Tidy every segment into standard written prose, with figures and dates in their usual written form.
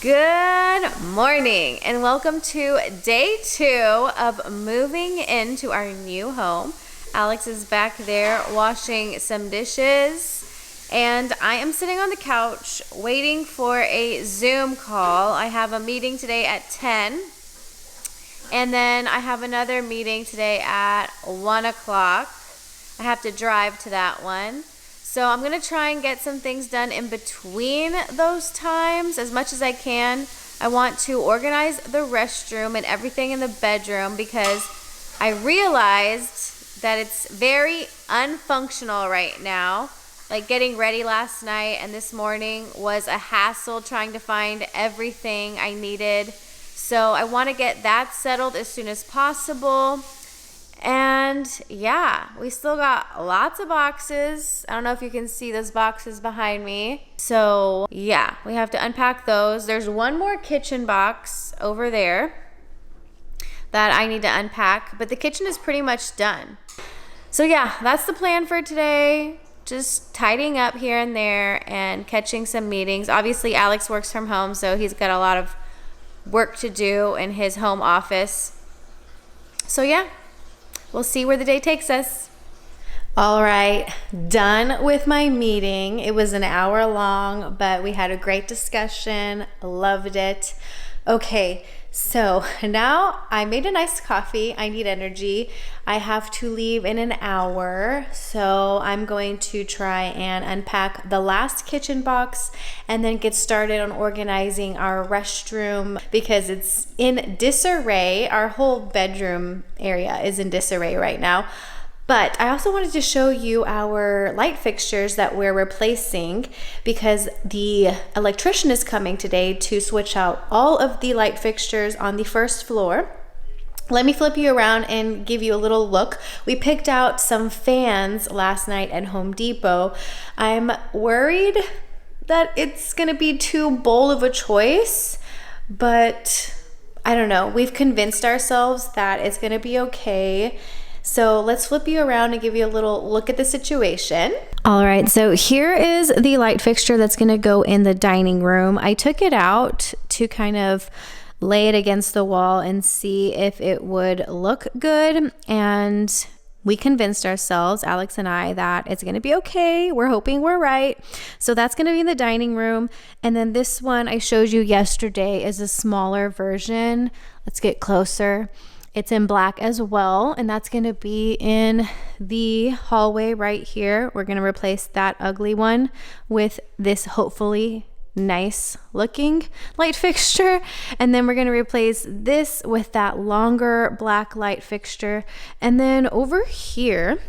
Good morning and welcome to day 2 of moving into our new home. Alex is back there washing some dishes and I am sitting on the couch waiting for a Zoom call. I have a meeting today at 10 and then I have another meeting today at 1 o'clock. I have to drive to that one. So I'm going to try and get some things done in between those times as much as I can. I want to organize the restroom and everything in the bedroom because I realized that it's very unfunctional right now. Like getting ready last night and this morning was a hassle trying to find everything I needed. So I want to get that settled as soon as possible. And yeah, we still got lots of boxes. I don't know if you can see those boxes behind me. So yeah, we have to unpack those. There's one more kitchen box over there that I need to unpack, but the kitchen is pretty much done. So yeah, that's the plan for today. Just tidying up here and there and catching some meetings. Obviously, Alex works from home, so he's got a lot of work to do in his home office. So yeah. We'll see where the day takes us. All right, done with my meeting. It was an hour long, but we had a great discussion. Loved it. Okay, so now I made a nice coffee. I need energy. I have to leave in an hour, so I'm going to try and unpack the last kitchen box and then get started on organizing our restroom because it's in disarray. Our whole bedroom area is in disarray right now. But I also wanted to show you our light fixtures that we're replacing because the electrician is coming today to switch out all of the light fixtures on the first floor. Let me flip you around and give you a little look. We picked out some fans last night at Home Depot. I'm worried that it's gonna be too bold of a choice, but I don't know. We've convinced ourselves that it's gonna be okay. So let's flip you around and give you a little look at the situation. All right, so here is the light fixture that's gonna go in the dining room. I took it out to kind of lay it against the wall and see if it would look good. And we convinced ourselves, Alex and I, that it's gonna be okay. We're hoping we're right. So that's gonna be in the dining room. And then this one I showed you yesterday is a smaller version. Let's get closer. It's in black as well, and that's going to be in the hallway right here. We're going to replace that ugly one with this hopefully nice looking light fixture, and then we're going to replace this with that longer black light fixture. And then over here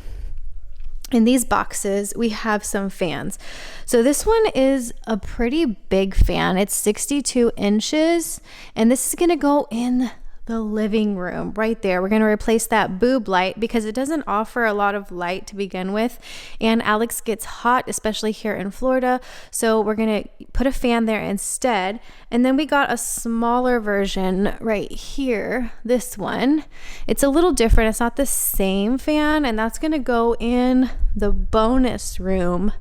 in these boxes, we have some fans. So this one is a pretty big fan. It's 62 inches, and this is going to go in the living room right there. We're going to replace that boob light because it doesn't offer a lot of light to begin with, and Alex gets hot, especially here in Florida, so we're going to put a fan there instead. And then we got a smaller version right here, this one. It's a little different. It's not the same fan, and that's going to go in the bonus room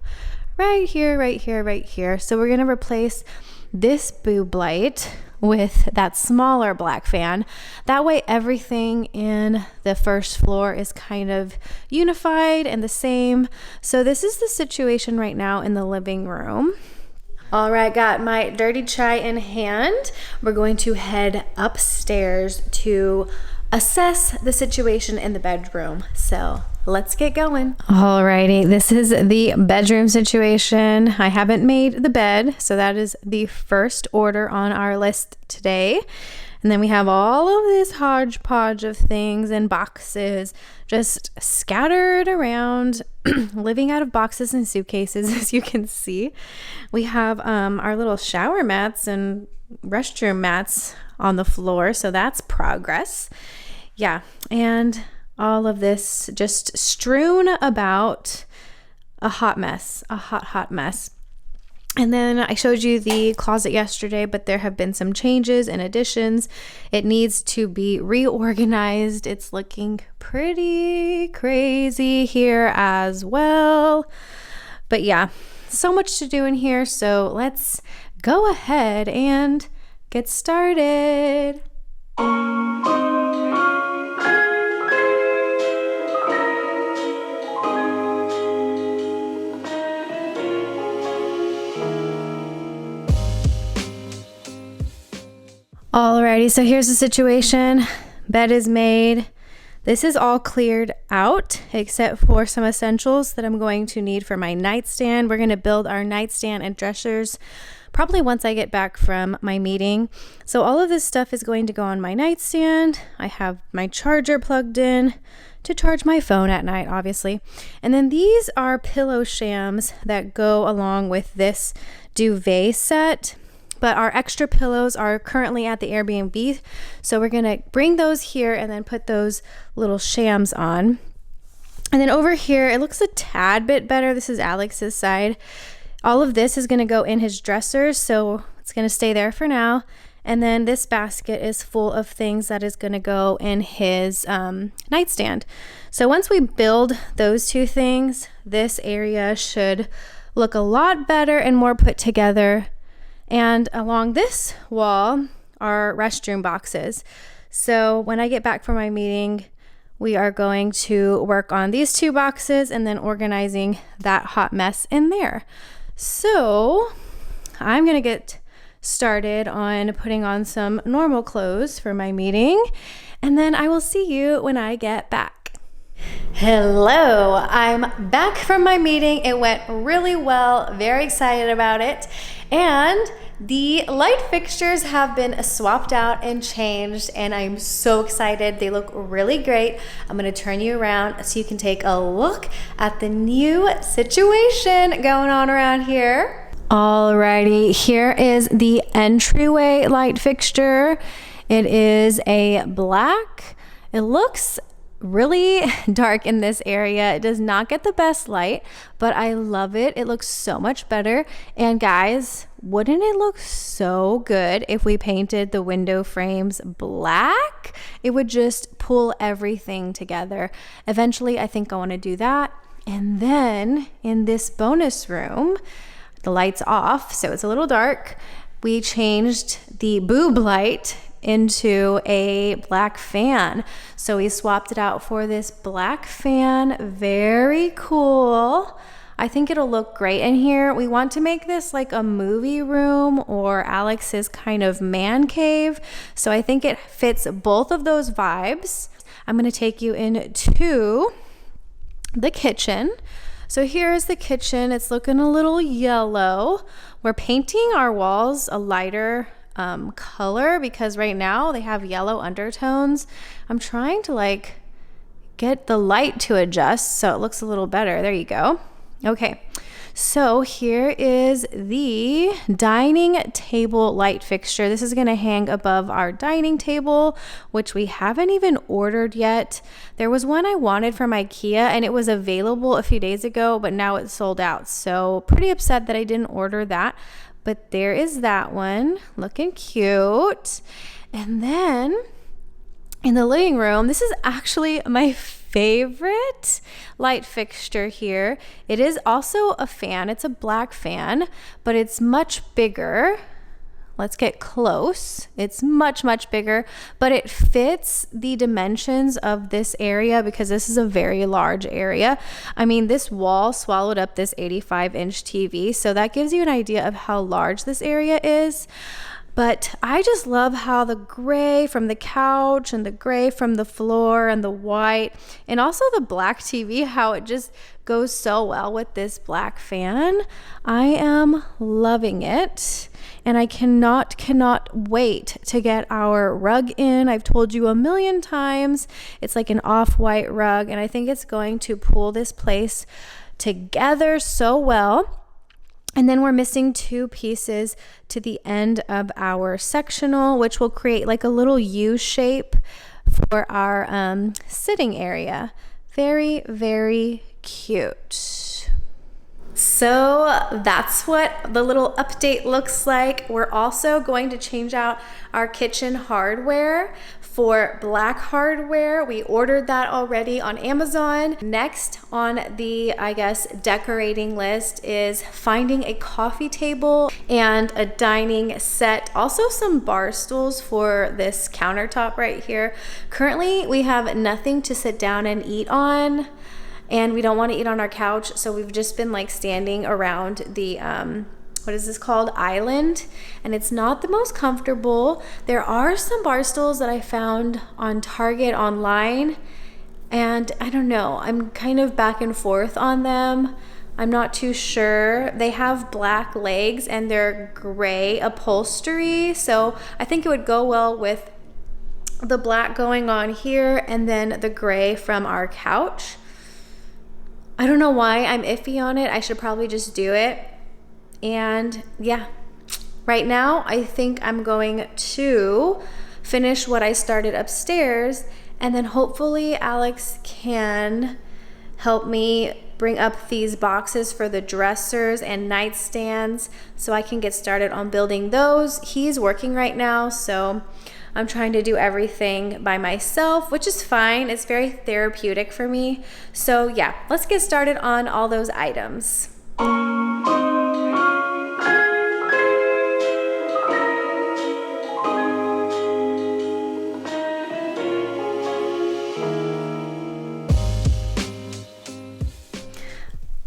right here, right here, right here. So we're going to replace this boob light with that smaller black fan. That way everything in the first floor is kind of unified and the same. So this is the situation right now in the living room. All right, got my dirty chai in hand. We're going to head upstairs to assess the situation in the bedroom. So let's get going. Alrighty, this is the bedroom situation. I haven't made the bed, so that is the first order on our list today. And then we have all of this hodgepodge of things and boxes just scattered around, living out of boxes and suitcases, as you can see. We have our little shower mats and restroom mats on the floor, so that's progress. Yeah, and all of this just strewn about, a hot mess, a hot mess. And then I showed you the closet yesterday, but there have been some changes and additions. It needs to be reorganized. It's looking pretty crazy here as well. But yeah, so much to do in here. So let's go ahead and get started. Alrighty, so here's the situation. Bed is made. This is all cleared out except for some essentials that I'm going to need for my nightstand. We're going to build our nightstand and dressers probably once I get back from my meeting. So all of this stuff is going to go on my nightstand. I have my charger plugged in to charge my phone at night, obviously. And then these are pillow shams that go along with this duvet set. But our extra pillows are currently at the Airbnb. So we're going to bring those here and then put those little shams on. And then over here, it looks a tad bit better. This is Alex's side. All of this is going to go in his dresser. So it's going to stay there for now. And then this basket is full of things that is going to go in his nightstand. So once we build those two things, this area should look a lot better and more put together. And along this wall are restroom boxes. So when I get back from my meeting, we are going to work on these two boxes and then organizing that hot mess in there. So I'm going to get started on putting on some normal clothes for my meeting, and then I will see you when I get back. Hello, I'm back from my meeting. It went really well, very excited about it. And the light fixtures have been swapped out and changed, and I'm so excited. They look really great. I'm gonna turn you around so you can take a look at the new situation going on around here. Alrighty, here is the entryway light fixture. It is a black. It looks really dark in this area. It does not get the best light, but I love it. It looks so much better. And guys, wouldn't it look so good if we painted the window frames black? It would just pull everything together. Eventually, I think I want to do that. And then in this bonus room, the light's off, so it's a little dark. We changed the boob light into a black fan. So we swapped it out for this black fan. Very cool. I think it'll look great in here. We want to make this like a movie room or Alex's kind of man cave. So I think it fits both of those vibes. I'm going to take you into the kitchen. So here's the kitchen. It's looking a little yellow. We're painting our walls a lighter color because right now they have yellow undertones. I'm trying to like get the light to adjust so it looks a little better. There you go. Okay, so here is the dining table light fixture. This is going to hang above our dining table, which we haven't even ordered yet. There was one I wanted from IKEA and it was available a few days ago, but now it's sold out. So pretty upset that I didn't order that. But there is that one, looking cute. And then in the living room, this is actually my favorite light fixture here. It is also a fan. It's a black fan, but it's much bigger. Let's get close. It's much, much bigger, but it fits the dimensions of this area because this is a very large area. I mean, this wall swallowed up this 85-inch TV, so that gives you an idea of how large this area is. But I just love how the gray from the couch and the gray from the floor and the white and also the black TV, how it just goes so well with this black fan. I am loving it. And I cannot wait to get our rug in. I've told you a million times, it's like an off-white rug, and I think it's going to pull this place together so well. And then we're missing two pieces to the end of our sectional, which will create like a little U shape for our sitting area. Very, very cute. So that's what the little update looks like. We're also going to change out our kitchen hardware for black hardware. We ordered that already on Amazon. Next on the, I guess, decorating list is finding a coffee table and a dining set. Also some bar stools for this countertop right here. Currently, we have nothing to sit down and eat on. And we don't want to eat on our couch, so we've just been like standing around the, what is this called? Island. And it's not the most comfortable. There are some bar stools that I found on Target online. And I don't know, I'm kind of back and forth on them. I'm not too sure. They have black legs and they're gray upholstery. So I think it would go well with the black going on here and then the gray from our couch. I don't know why I'm iffy on it. I should probably just do it. And yeah, right now I think I'm going to finish what I started upstairs, and then hopefully Alex can help me bring up these boxes for the dressers and nightstands so I can get started on building those. He's working right now, so I'm trying to do everything by myself, which is fine. It's very therapeutic for me. So yeah, let's get started on all those items.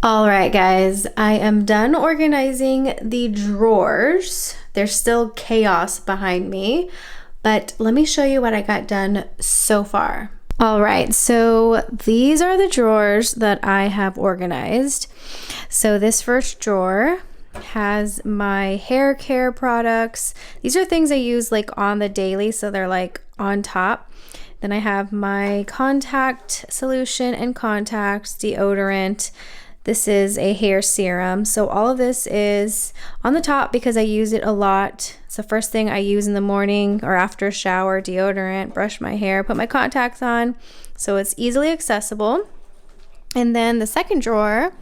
All right, guys, I am done organizing the drawers. There's still chaos behind me, but let me show you what I got done so far. All right, so these are the drawers that I have organized. So this first drawer has my hair care products. These are things I use like on the daily, so they're like on top. Then I have my contact solution and contacts, deodorant. This is a hair serum. So all of this is on the top because I use it a lot. It's the first thing I use in the morning or after a shower, deodorant, brush my hair, put my contacts on. So it's easily accessible. And then the second drawer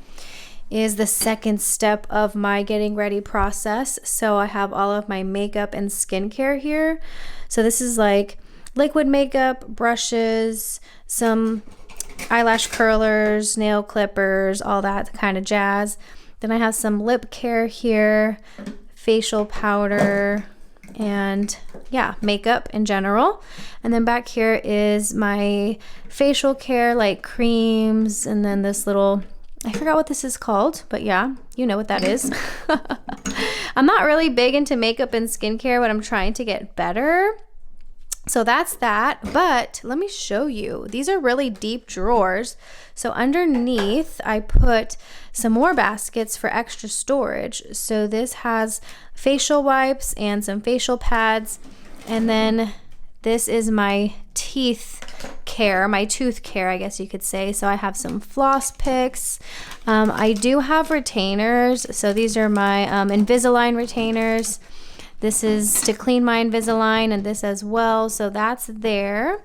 is the second step of my getting ready process. So I have all of my makeup and skincare here. So this is like liquid makeup, brushes, some eyelash curlers, nail clippers, all that kind of jazz. Then I have some lip care here, facial powder, and yeah, makeup in general. And then back here is my facial care, like creams, and then this little, I forgot what this is called, but yeah, you know what that is. I'm not really big into makeup and skincare, but I'm trying to get better. So that's that, but let me show you. These are really deep drawers. So underneath, I put some more baskets for extra storage. So this has facial wipes and some facial pads. And then this is my teeth care, my tooth care, I guess you could say. So I have some floss picks. I do have retainers. So these are my Invisalign retainers. This is to clean my Invisalign and this as well. So that's there.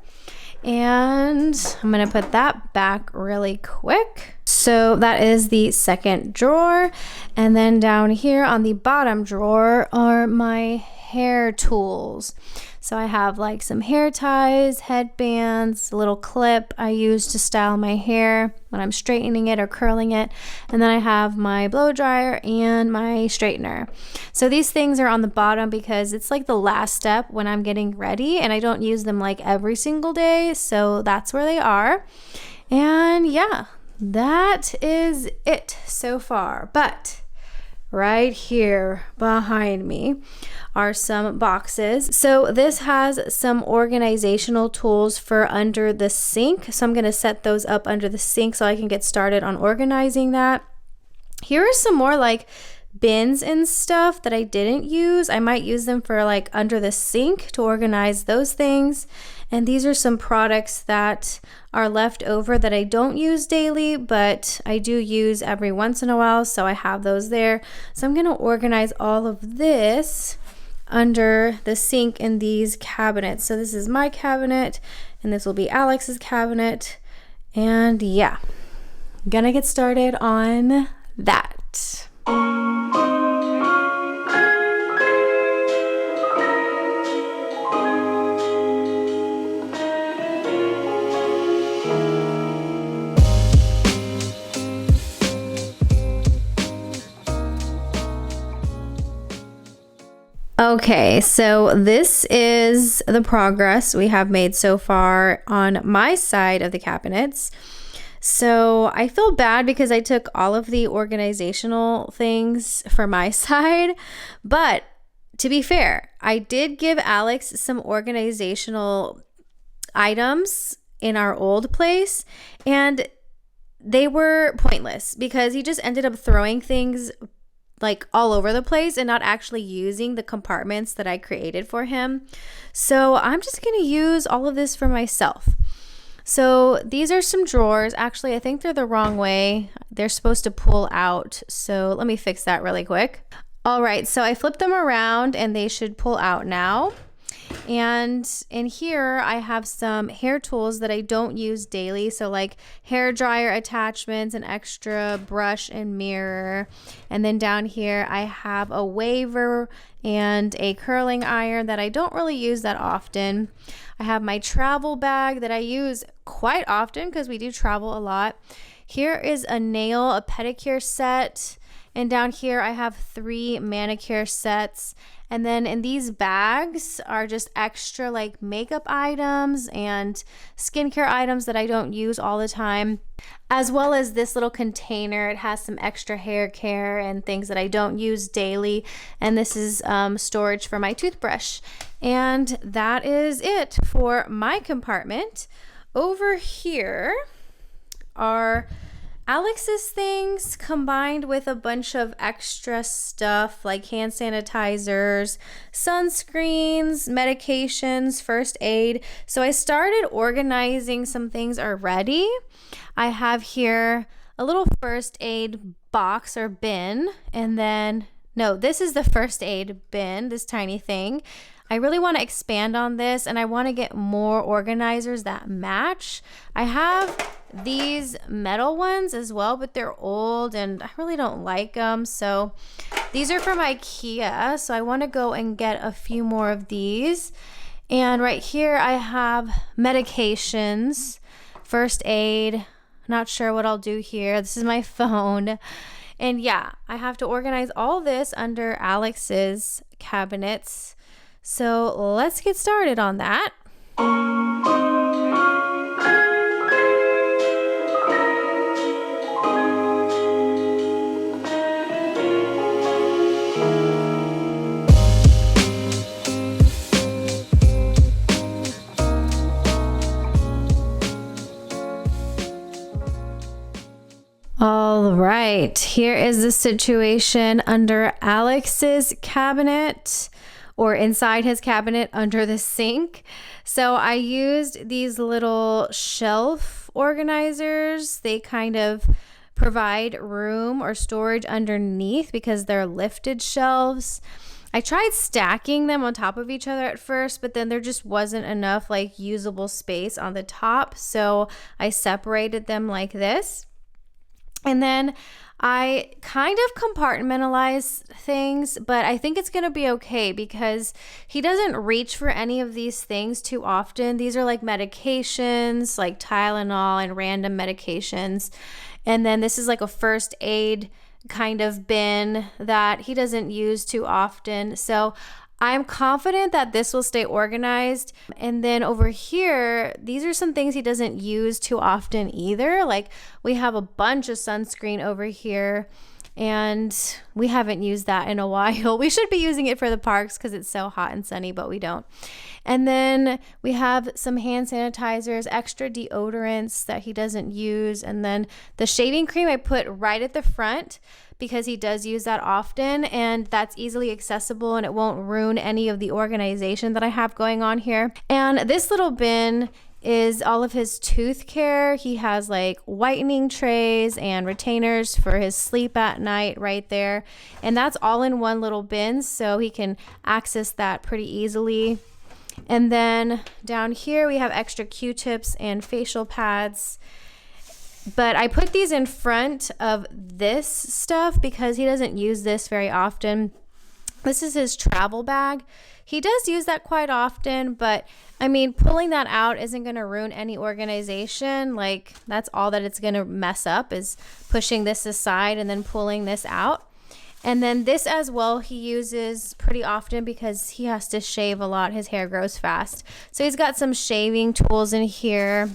And I'm gonna put that back really quick. So that is the second drawer. And then down here on the bottom drawer are my hair tools. So I have like some hair ties, headbands, a little clip I use to style my hair when I'm straightening it or curling it. And then I have my blow dryer and my straightener. So these things are on the bottom because it's like the last step when I'm getting ready, and I don't use them like every single day. So that's where they are. And yeah, that is it so far. But right here behind me are some boxes. So this has some organizational tools for under the sink. So I'm going to set those up under the sink so I can get started on organizing that. Here are some more like bins and stuff that I didn't use. I might use them for like under the sink to organize those things. And these are some products that are left over that I don't use daily, but I do use every once in a while, so I have those there. So I'm going to organize all of this under the sink in these cabinets. So this is my cabinet, and this will be Alex's cabinet. And yeah, I'm gonna get started on that. that. Okay, so this is the progress we have made so far on my side of the cabinets. So I feel bad because I took all of the organizational things for my side, but to be fair, I did give Alex some organizational items in our old place, and they were pointless because he just ended up throwing things like all over the place and not actually using the compartments that I created for him. So I'm just going to use all of this for myself. So these are some drawers. Actually, I think they're the wrong way. They're supposed to pull out. So let me fix that really quick. All right, so I flipped them around and they should pull out now. And in here, I have some hair tools that I don't use daily. So like hair dryer attachments, an extra brush and mirror. And then down here, I have a waver and a curling iron that I don't really use that often. I have my travel bag that I use quite often because we do travel a lot. Here is a pedicure set. And down here, I have 3 manicure sets. And then in these bags are just extra like makeup items and skincare items that I don't use all the time, as well as this little container. It has some extra hair care and things that I don't use daily. And this is storage for my toothbrush. And that is it for my compartment. Over here are Alex's things combined with a bunch of extra stuff like hand sanitizers, sunscreens, medications, first aid. So I started organizing some things already. I have here a little first aid box or bin, and then, no, this is the first aid bin, this tiny thing. I really want to expand on this, and I want to get more organizers that match. I have these metal ones as well, but they're old and I really don't like them. So these are from IKEA. So I want to go and get a few more of these. And right here I have medications, first aid. Not sure what I'll do here. This is my phone. And yeah, I have to organize all this under Alex's cabinets. So let's get started on that. All right, here is the situation under Alex's cabinet, or inside his cabinet under the sink. So I used these little shelf organizers. They kind of provide room or storage underneath because they're lifted shelves. I tried stacking them on top of each other at first, but then there just wasn't enough like usable space on the top. So I separated them like this. And then I kind of compartmentalize things, but I think it's going to be okay because he doesn't reach for any of these things too often. These are like medications, like Tylenol and random medications. And then this is like a first aid kind of bin that he doesn't use too often. So I'm confident that this will stay organized. And then over here, these are some things he doesn't use too often either. Like we have a bunch of sunscreen over here and we haven't used that in a while. We should be using it for the parks because it's so hot and sunny, but we don't. And then we have some hand sanitizers, extra deodorants that he doesn't use. And then the shaving cream I put right at the front because he does use that often, and that's easily accessible and it won't ruin any of the organization that I have going on here. And this little bin is all of his tooth care. He has like whitening trays and retainers for his sleep at night right there. And that's all in one little bin, so he can access that pretty easily. And then down here we have extra Q-tips and facial pads. But I put these in front of this stuff because he doesn't use this very often. This is his travel bag. He does use that quite often, but I mean, pulling that out isn't going to ruin any organization. Like, that's all that it's going to mess up, is pushing this aside and then pulling this out. And then this as well, he uses pretty often because he has to shave a lot. His hair grows fast. So he's got some shaving tools in here.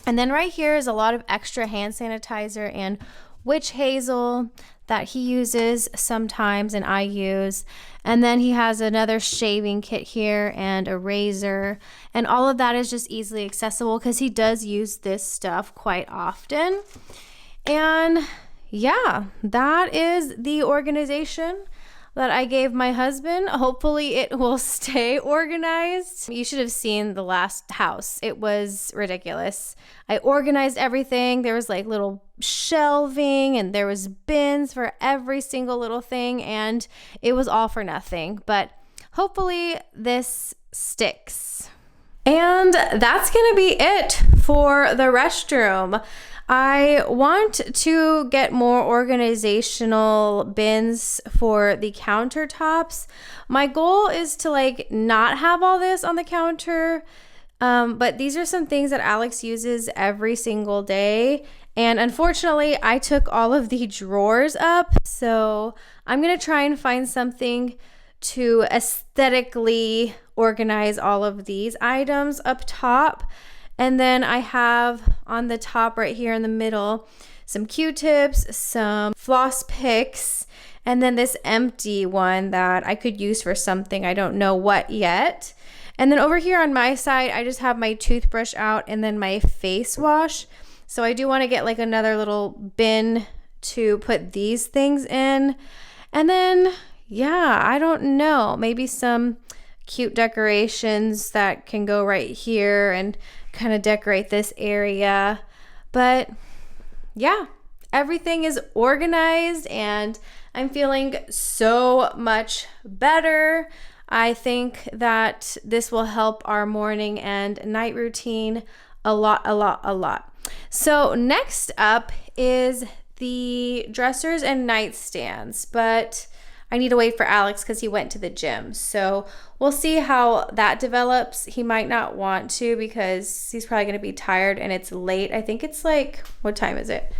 And then right here is a lot of extra hand sanitizer and witch hazel that he uses sometimes and I use. And then he has another shaving kit here and a razor. And all of that is just easily accessible because he does use this stuff quite often. And yeah, that is the organization that I gave my husband. Hopefully it will stay organized. You should have seen the last house. It was ridiculous. I organized everything. There was like little shelving and there was bins for every single little thing, and it was all for nothing. But hopefully this sticks. And that's gonna be it for the restroom. I want to get more organizational bins for the countertops. My goal is to like not have all this on the counter, but these are some things that Alex uses every single day. And unfortunately, I took all of the drawers up, so I'm gonna try and find something to aesthetically organize all of these items up top. And then I have on the top right here in the middle some Q-tips, some floss picks, and then this empty one that I could use for something. I don't know what yet. And then over here on my side, I just have my toothbrush out and then my face wash. So I do want to get like another little bin to put these things in. And then, yeah, I don't know, maybe some cute decorations that can go right here and kind of decorate this area. But yeah, everything is organized and I'm feeling so much better. I think that this will help our morning and night routine a lot. So next up is the dressers and nightstands, but I need to wait for Alex because he went to the gym. So we'll see how that develops. He might not want to because he's probably going to be tired and it's late. I think it's like, what time is it?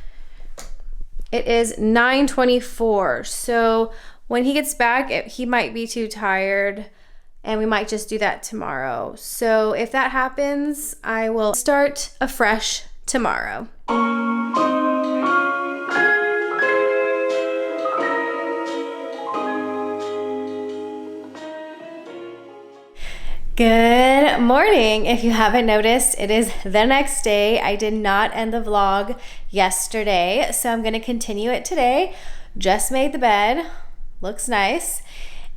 It is 9:24. So when he gets back, he might be too tired and we might just do that tomorrow. So if that happens, I will start afresh tomorrow. Good morning. If you haven't noticed, it is the next day. I did not end the vlog yesterday, so I'm going to continue it today. Just made the bed. Looks nice.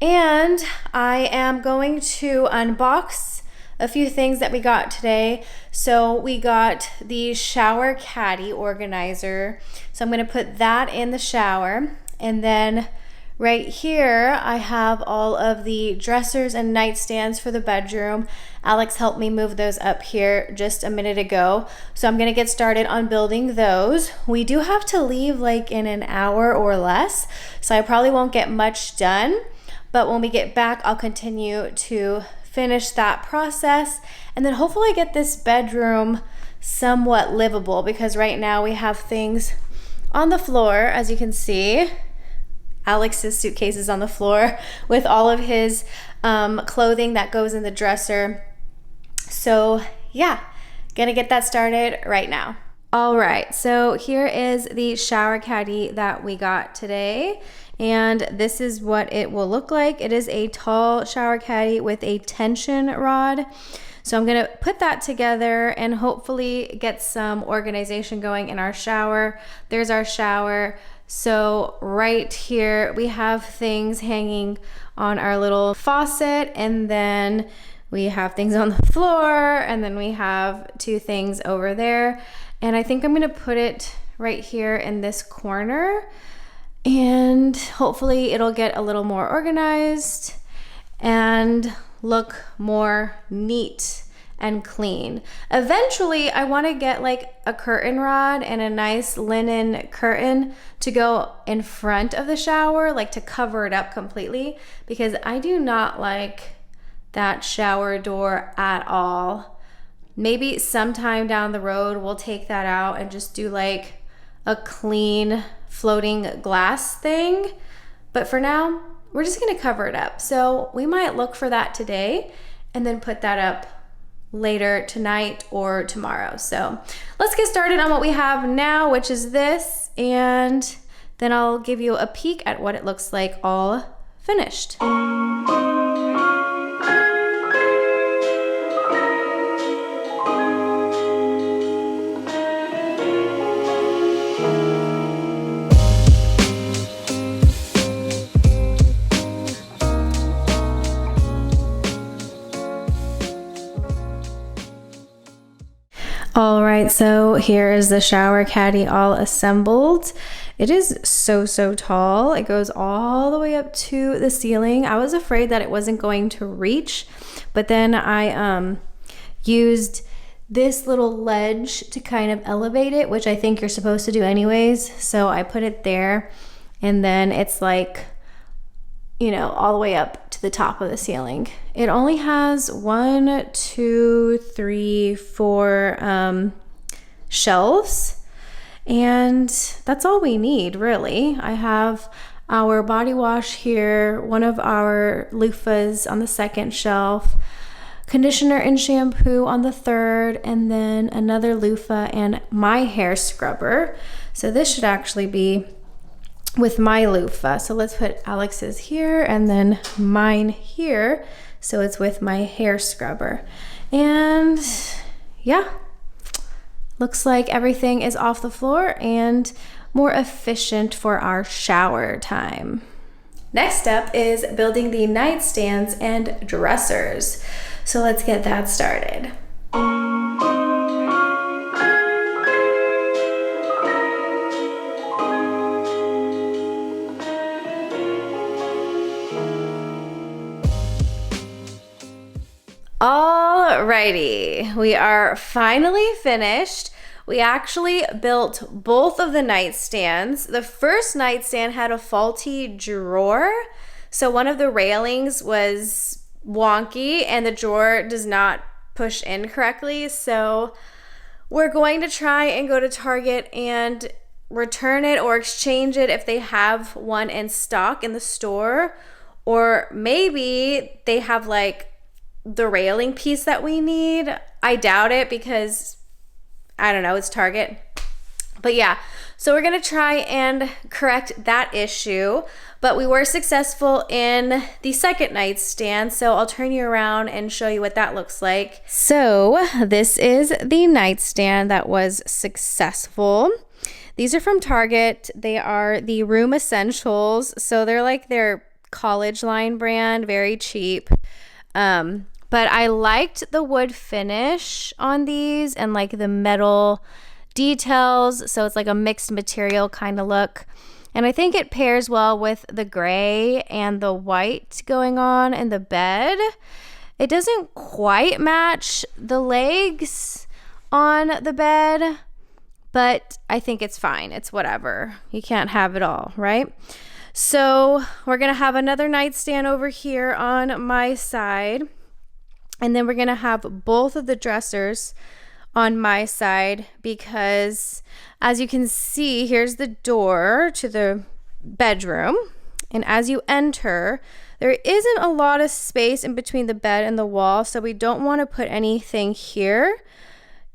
And I am going to unbox a few things that we got today. So we got the shower caddy organizer. So I'm going to put that in the shower. And then right here, I have all of the dressers and nightstands for the bedroom. Alex helped me move those up here just a minute ago. So I'm gonna get started on building those. We do have to leave like in an hour or less, so I probably won't get much done. But when we get back, I'll continue to finish that process and then hopefully get this bedroom somewhat livable, because right now we have things on the floor, as you can see. Alex's suitcase is on the floor with all of his clothing that goes in the dresser. So yeah, gonna get that started right now. All right, so here is the shower caddy that we got today, and this is what it will look like. It is a tall shower caddy with a tension rod. So I'm gonna put that together and hopefully get some organization going in our shower. There's our shower. So right here we have things hanging on our little faucet, and then we have things on the floor, and then we have two things over there. And I think I'm gonna put it right here in this corner, and hopefully it'll get a little more organized and look more neat and clean. Eventually, I want to get like a curtain rod and a nice linen curtain to go in front of the shower, like to cover it up completely, because I do not like that shower door at all. Maybe sometime down the road, we'll take that out and just do like a clean floating glass thing. But for now, we're just gonna cover it up. So we might look for that today and then put that up later tonight or tomorrow. So let's get started on what we have now, which is this, and then I'll give you a peek at what it looks like all finished. All right, so here is the shower caddy all assembled. It is so tall. It goes all the way up to the ceiling. I was afraid that it wasn't going to reach, but then I used this little ledge to kind of elevate it, which I think you're supposed to do anyways. So I put it there, and then it's like, you know, all the way up to the top of the ceiling. It only has 1, 2, 3, 4 shelves, and that's all we need, really. I have our body wash here, one of our loofahs on the second shelf, conditioner and shampoo on the third, and then another loofah and my hair scrubber. So this should actually be with my loofah. So let's put Alex's here and then mine here. So it's with my hair scrubber. And yeah, looks like everything is off the floor and more efficient for our shower time. Next up is building the nightstands and dressers. So let's get that started. Alrighty, we are finally finished. We actually built both of the nightstands. The first nightstand had a faulty drawer, so one of the railings was wonky and the drawer does not push in correctly. So we're going to try and go to Target and return it or exchange it if they have one in stock in the store, or maybe they have like the railing piece that we need. I doubt it because I don't know, it's Target. But yeah, so we're gonna try and correct that issue. But we were successful in the second nightstand, so I'll turn you around and show you what that looks like. So this is the nightstand that was successful. These are from Target. They are the Room Essentials, so they're like their college line brand, very cheap. But I liked the wood finish on these and like the metal details. So it's like a mixed material kind of look. And I think it pairs well with the gray and the white going on in the bed. It doesn't quite match the legs on the bed, but I think it's fine. It's whatever. You can't have it all, right? So we're going to have another nightstand over here on my side. And then we're going to have both of the dressers on my side because, as you can see, here's the door to the bedroom. And as you enter, there isn't a lot of space in between the bed and the wall, so we don't want to put anything here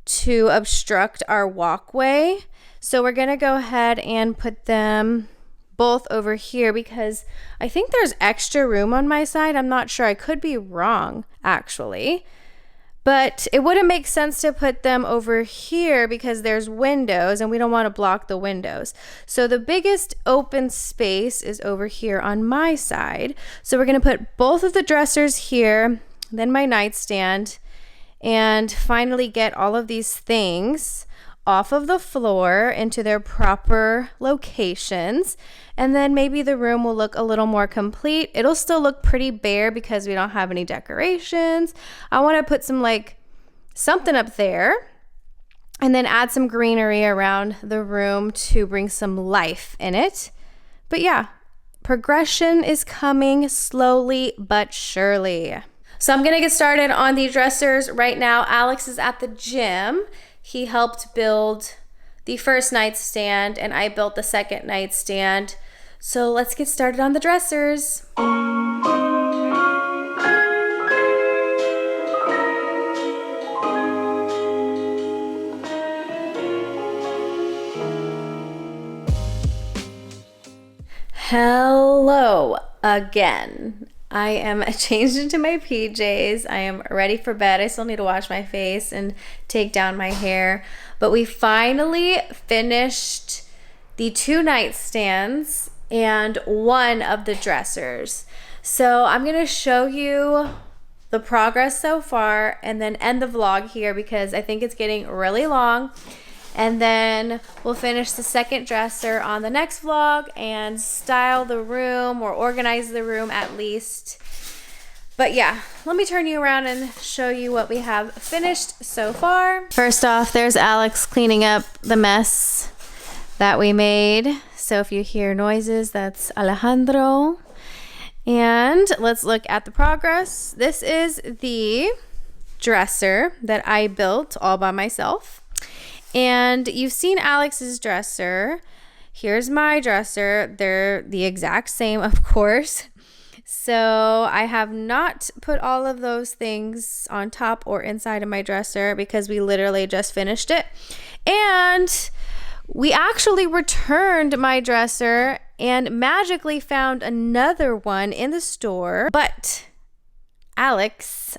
to obstruct our walkway. So we're going to go ahead and put them both over here because I think there's extra room on my side. I'm not sure. I could be wrong, actually. But it wouldn't make sense to put them over here because there's windows and we don't want to block the windows. So the biggest open space is over here on my side. So we're going to put both of the dressers here, then my nightstand, and finally get all of these things off of the floor into their proper locations. And then maybe the room will look a little more complete. It'll still look pretty bare because we don't have any decorations. I want to put some like something up there, and then add some greenery around the room to bring some life in it. But yeah, progression is coming slowly but surely. So I'm gonna get started on the dressers right now. Alex is at the gym. He helped build the first nightstand and I built the second nightstand. So let's get started on the dressers. Hello again. I am changed into my PJs. I am ready for bed. I still need to wash my face and take down my hair. But we finally finished the 2 nightstands and 1 of the dressers. So I'm going to show you the progress so far and then end the vlog here because I think it's getting really long. And then we'll finish the second dresser on the next vlog and style the room or organize the room at least. But yeah, let me turn you around and show you what we have finished so far. First off, there's Alex cleaning up the mess that we made. So if you hear noises, that's Alejandro. And let's look at the progress. This is the dresser that I built all by myself. And you've seen Alex's dresser. Here's my dresser. They're the exact same, of course. So I have not put all of those things on top or inside of my dresser because we literally just finished it. And we actually returned my dresser and magically found another one in the store. But Alex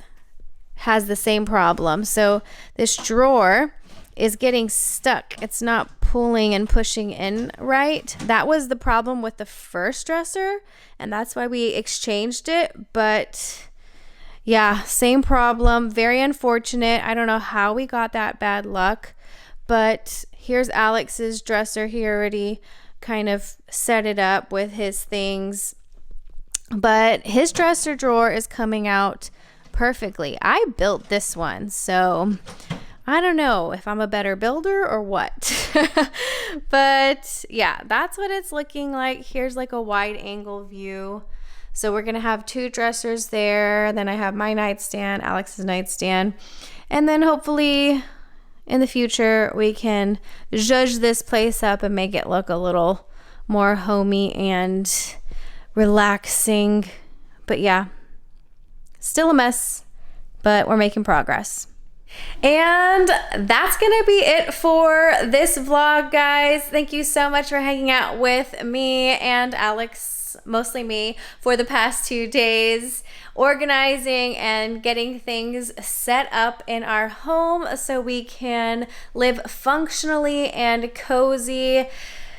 has the same problem. So this drawer is getting stuck. It's not pulling and pushing in right. That was the problem with the first dresser, and that's why we exchanged it. But yeah, same problem. Very unfortunate. I don't know how we got that bad luck, but here's Alex's dresser. He already kind of set it up with his things, but his dresser drawer is coming out perfectly. I built this one, so I don't know if I'm a better builder or what. But yeah, that's what it's looking like. Here's like a wide angle view. So we're going to have 2 dressers there. Then I have my nightstand, Alex's nightstand. And then hopefully in the future we can zhuzh this place up and make it look a little more homey and relaxing. But yeah, still a mess, but we're making progress. And that's gonna be it for this vlog, guys. Thank you so much for hanging out with me and Alex, mostly me, for the past 2 days, organizing and getting things set up in our home so we can live functionally and cozy.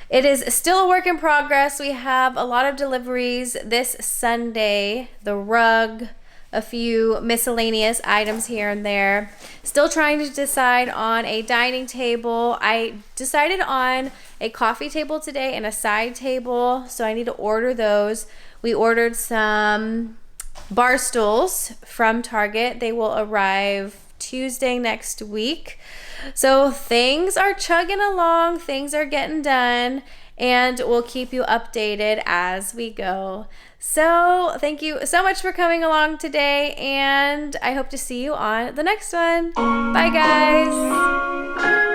It is still a work in progress. We have a lot of deliveries this Sunday, the rug, a few miscellaneous items here and there. Still trying to decide on a dining table. I decided on a coffee table today and a side table, so I need to order those. We ordered some bar stools from Target. They will arrive Tuesday next week. So things are chugging along, things are getting done, and we'll keep you updated as we go. So thank you so much for coming along today, and I hope to see you on the next one. Bye, guys.